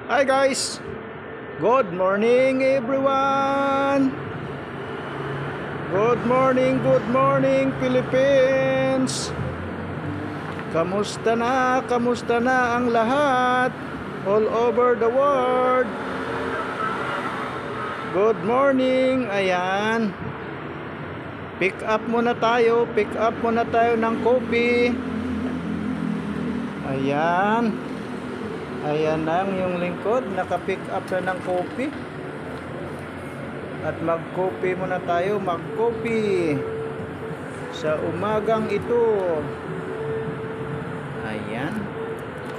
Hi guys! Good morning everyone! Good morning Philippines! Kamusta na ang lahat? All over the world! Good morning! Ayan! Pick up muna tayo ng coffee. Ayan. Ayan na ang yung lingkod, naka-pick up na ng coffee. At mag-coffee muna tayo, mag-coffee sa umagang ito. Ayan.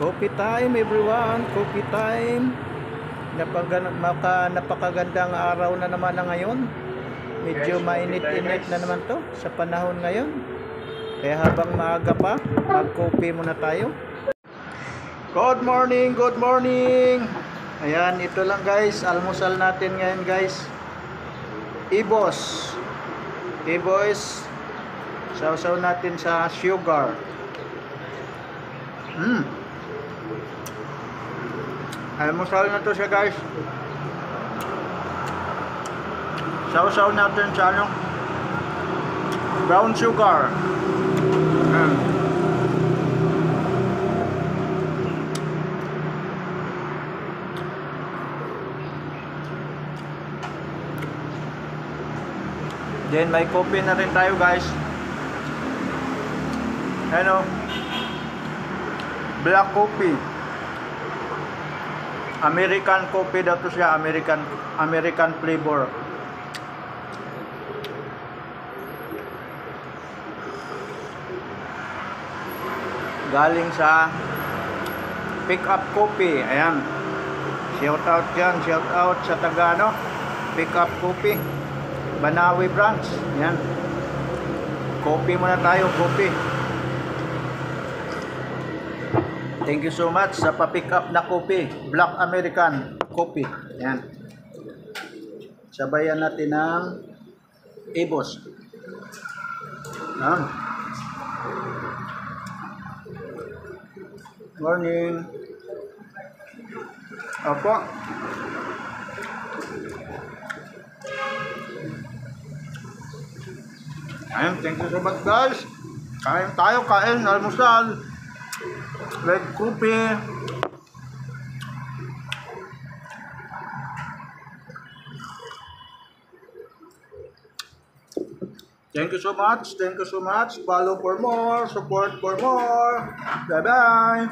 Coffee time everyone, coffee time. Napakagandang araw na naman na ngayon. Medyo mainit-init na naman to sa panahon ngayon. Kaya habang maaga pa, mag-coffee muna tayo. Good morning! Ayan, ito lang guys, almusal natin ngayon guys. Ibos. Sausaw natin sa sugar. Almusal na to siya guys. Sausaw natin sa brown sugar. Then may coffee na rin tayo guys. Ano? Black coffee. American coffee daw to siya, American flavor. Galing sa Pick Up Coffee. Ayan. Shout out yan, shout out sa taga Pick Up Coffee. Banawi branch. Yan. Coffee muna tayo, coffee. Thank you so much sa pa-pick up na coffee. Black American coffee. Yan. Sabayan natin ng Ibos. Yan. Morning. Opo. Ayun, thank you so much guys. Kain tayo, almusal. Red coffee. Thank you so much. Follow for more, support for more. Bye bye.